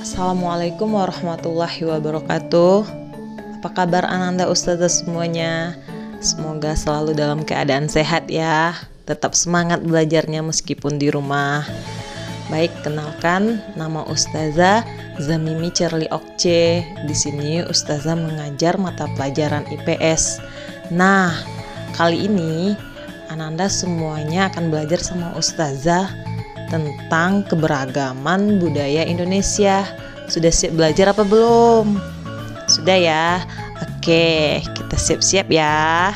Assalamualaikum warahmatullahi wabarakatuh. Apa kabar Ananda Ustazah semuanya? Semoga selalu dalam keadaan sehat ya. Tetap semangat belajarnya meskipun di rumah. Baik, kenalkan nama Ustazah Zamimi Cherly Okce. Di sini Ustazah mengajar mata pelajaran IPS. Nah, kali ini Ananda semuanya akan belajar sama Ustazah tentang keberagaman budaya Indonesia. Sudah siap belajar apa belum? Sudah ya? Oke, kita siap-siap ya.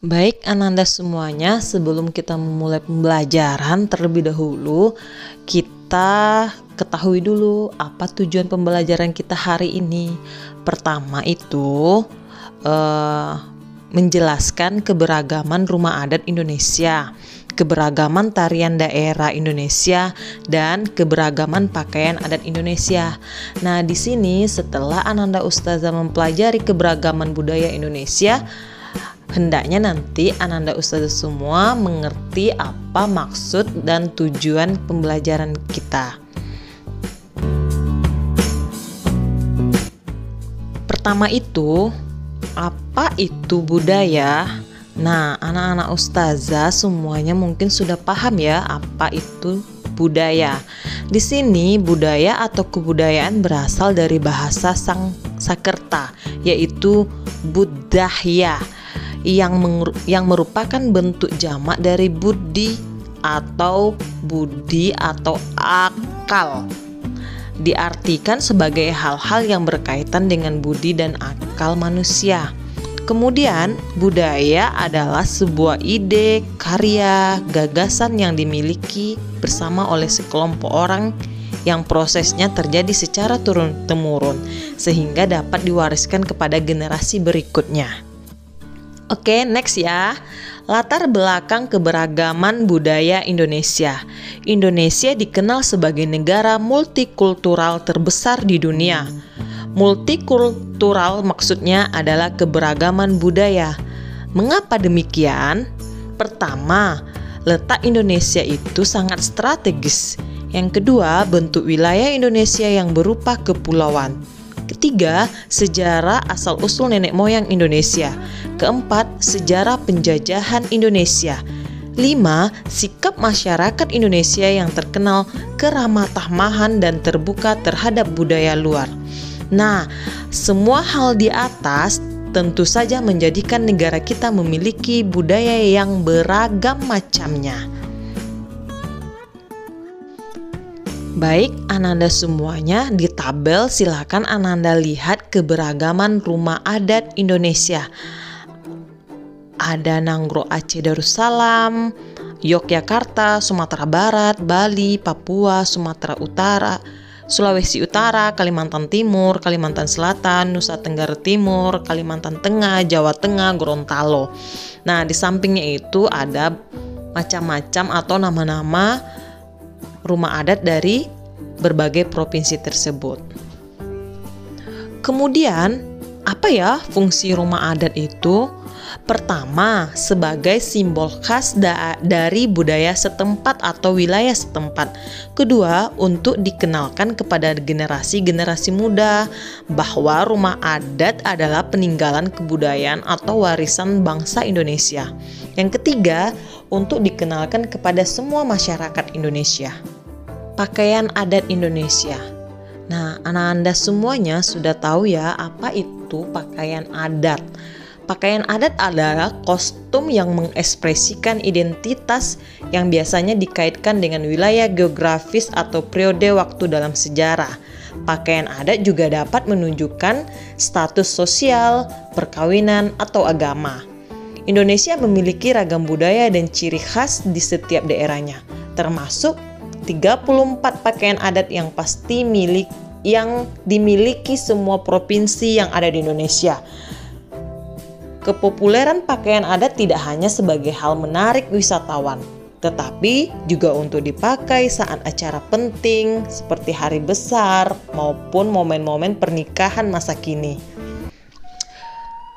Baik Ananda semuanya, sebelum kita memulai pembelajaran terlebih dahulu, kita ketahui dulu apa tujuan pembelajaran kita hari ini. Pertama itu menjelaskan keberagaman rumah adat Indonesia, keberagaman tarian daerah Indonesia, dan keberagaman pakaian adat Indonesia. Nah, di sini setelah Ananda Ustazah mempelajari keberagaman budaya Indonesia, hendaknya nanti Ananda Ustazah semua mengerti apa maksud dan tujuan pembelajaran kita. Pertama itu, apa itu budaya? Nah, anak-anak Ustazah semuanya mungkin sudah paham ya apa itu budaya. Di sini budaya atau kebudayaan berasal dari bahasa Sanskerta, yaitu budaya, yang merupakan bentuk jamak dari budi atau akal. Diartikan sebagai hal-hal yang berkaitan dengan budi dan akal manusia. Kemudian, budaya adalah sebuah ide, karya, gagasan yang dimiliki bersama oleh sekelompok orang yang prosesnya terjadi secara turun-temurun sehingga dapat diwariskan kepada generasi berikutnya. Oke, next ya. Latar belakang keberagaman budaya Indonesia. Indonesia dikenal sebagai negara multikultural terbesar di dunia. Multikultural maksudnya adalah keberagaman budaya. Mengapa demikian? Pertama, letak Indonesia itu sangat strategis. Yang kedua, bentuk wilayah Indonesia yang berupa kepulauan. Ketiga, sejarah asal-usul nenek moyang Indonesia. Keempat, sejarah penjajahan Indonesia. 5. Sikap masyarakat Indonesia yang terkenal keramah tamahan dan terbuka terhadap budaya luar. Nah, semua hal di atas tentu saja menjadikan negara kita memiliki budaya yang beragam macamnya. Baik, Ananda semuanya, di tabel silakan Ananda lihat keberagaman rumah adat Indonesia. Ada Nanggro Aceh Darussalam, Yogyakarta, Sumatera Barat, Bali, Papua, Sumatera Utara, Sulawesi Utara, Kalimantan Timur, Kalimantan Selatan, Nusa Tenggara Timur, Kalimantan Tengah, Jawa Tengah, Gorontalo. Nah, di sampingnya itu ada macam-macam atau nama-nama rumah adat dari berbagai provinsi tersebut. Kemudian, apa ya fungsi rumah adat itu? Pertama, sebagai simbol khas dari budaya setempat atau wilayah setempat. Kedua, untuk dikenalkan kepada generasi-generasi muda bahwa rumah adat adalah peninggalan kebudayaan atau warisan bangsa Indonesia. Yang ketiga, untuk dikenalkan kepada semua masyarakat Indonesia. Pakaian adat Indonesia. Nah, anak-anak semuanya sudah tahu ya apa itu pakaian adat. Pakaian adat adalah kostum yang mengekspresikan identitas yang biasanya dikaitkan dengan wilayah geografis atau periode waktu dalam sejarah. Pakaian adat juga dapat menunjukkan status sosial, perkawinan, atau agama. Indonesia memiliki ragam budaya dan ciri khas di setiap daerahnya, termasuk 34 pakaian adat yang dimiliki semua provinsi yang ada di Indonesia. Kepopuleran pakaian adat tidak hanya sebagai hal menarik wisatawan, tetapi juga untuk dipakai saat acara penting seperti hari besar maupun momen-momen pernikahan masa kini.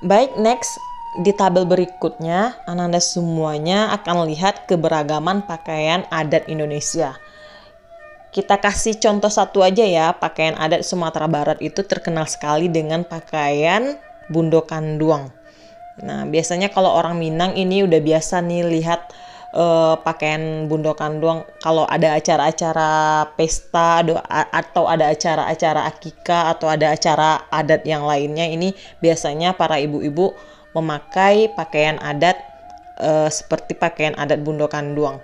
Baik, next. Di tabel berikutnya, Ananda semuanya akan lihat keberagaman pakaian adat Indonesia. Kita kasih contoh satu aja ya, pakaian adat Sumatera Barat itu terkenal sekali dengan pakaian Bundo Kanduang. Nah, biasanya kalau orang Minang ini udah biasa nih lihat pakaian Bundo Kanduang kalau ada acara-acara pesta atau ada acara-acara akikah atau ada acara adat yang lainnya. Ini biasanya para ibu-ibu memakai pakaian adat seperti pakaian adat Bundo Kanduang.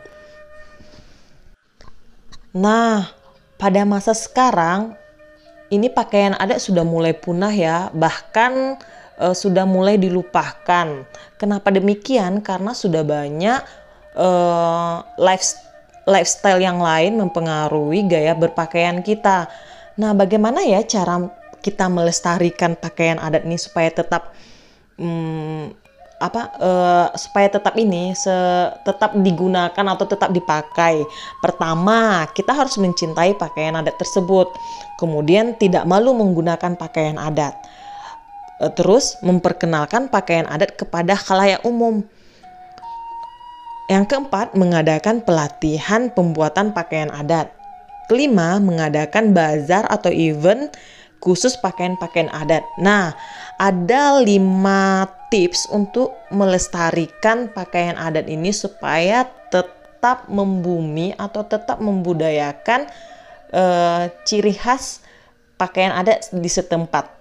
Nah, pada masa sekarang ini pakaian adat sudah mulai punah ya, bahkan sudah mulai dilupakan. Kenapa demikian? Karena sudah banyak lifestyle yang lain mempengaruhi gaya berpakaian kita. Nah, bagaimana ya cara kita melestarikan pakaian adat ini supaya tetap tetap digunakan atau tetap dipakai. Pertama, kita harus mencintai pakaian adat tersebut. Kemudian tidak malu menggunakan pakaian adat. Terus memperkenalkan pakaian adat kepada khalayak umum. Yang keempat, mengadakan pelatihan pembuatan pakaian adat. Kelima, mengadakan bazar atau event khusus pakaian-pakaian adat. Nah, ada 5 tips untuk melestarikan pakaian adat ini supaya tetap membumi atau tetap membudayakan ciri khas pakaian adat di setempat.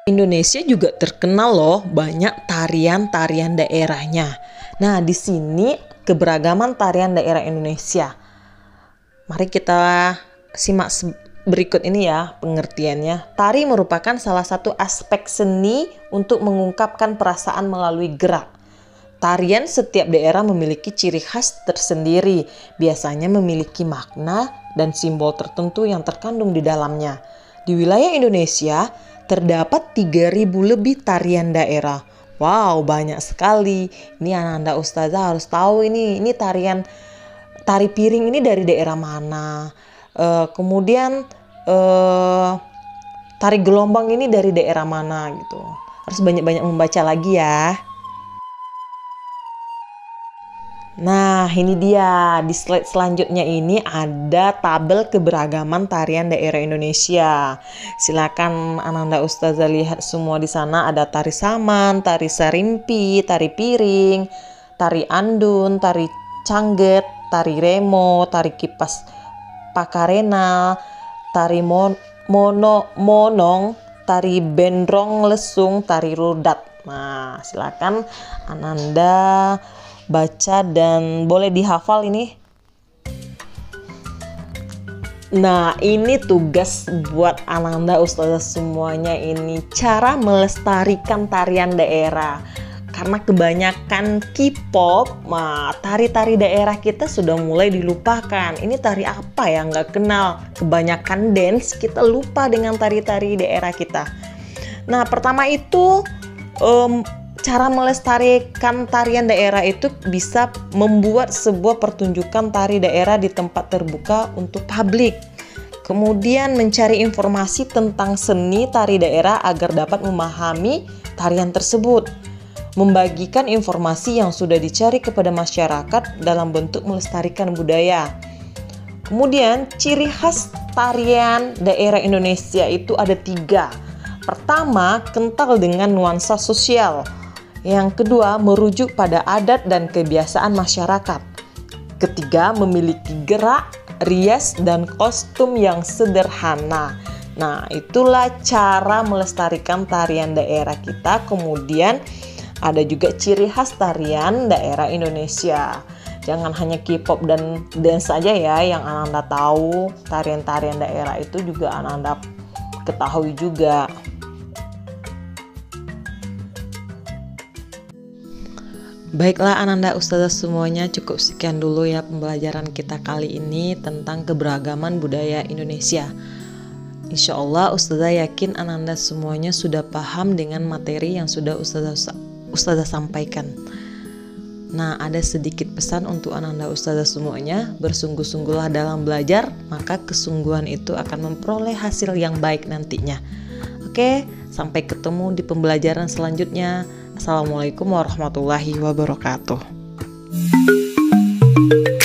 Indonesia juga terkenal loh banyak tarian-tarian daerahnya. Nah, di sini keberagaman tarian daerah Indonesia. Mari kita simak berikut ini ya pengertiannya. Tari merupakan salah satu aspek seni untuk mengungkapkan perasaan melalui gerak. Tarian setiap daerah memiliki ciri khas tersendiri, biasanya memiliki makna dan simbol tertentu yang terkandung di dalamnya. Di wilayah Indonesia, terdapat 3.000 lebih tarian daerah. Wow, banyak sekali. Ini Ananda Ustazah harus tahu ini tari piring ini dari daerah mana. Kemudian tari gelombang ini dari daerah mana gitu. Harus banyak-banyak membaca lagi ya. Nah, ini dia. Di slide selanjutnya ini ada tabel keberagaman tarian daerah Indonesia. Silakan Ananda Ustazah lihat semua di sana. Ada tari saman, tari sarimpi, tari piring, tari andun, tari cangget, tari remo, tari kipas pakarena, tari monong, tari bendrong lesung, tari rudat. Nah, silakan Ananda baca dan boleh dihafal ini. Nah, ini tugas buat Ananda Ustazah semuanya ini, cara melestarikan tarian daerah. Karena kebanyakan K-pop, tari-tari daerah kita sudah mulai dilupakan. Ini tari apa ya, nggak kenal. Kebanyakan dance, kita lupa dengan tari-tari daerah kita. Nah, pertama itu cara melestarikan tarian daerah itu bisa membuat sebuah pertunjukan tari daerah di tempat terbuka untuk publik. Kemudian mencari informasi tentang seni tari daerah agar dapat memahami tarian tersebut. Membagikan informasi yang sudah dicari kepada masyarakat dalam bentuk melestarikan budaya. Kemudian ciri khas tarian daerah Indonesia itu ada 3. Pertama, kental dengan nuansa sosial. Yang kedua, merujuk pada adat dan kebiasaan masyarakat. Ketiga, memiliki gerak, rias, dan kostum yang sederhana. Nah, itulah cara melestarikan tarian daerah kita. Kemudian ada juga ciri khas tarian daerah Indonesia. Jangan hanya K-pop dan dance saja ya yang Ananda tahu. Tarian-tarian daerah itu juga Ananda ketahui juga. Baiklah Ananda Ustazah semuanya, cukup sekian dulu ya pembelajaran kita kali ini tentang keberagaman budaya Indonesia. Insya Allah Ustazah yakin Ananda semuanya sudah paham dengan materi yang sudah Ustazah sampaikan. Nah, ada sedikit pesan untuk Ananda Ustazah semuanya, bersungguh-sungguhlah dalam belajar, maka kesungguhan itu akan memperoleh hasil yang baik nantinya. Oke, sampai ketemu di pembelajaran selanjutnya. Assalamualaikum warahmatullahi wabarakatuh. you.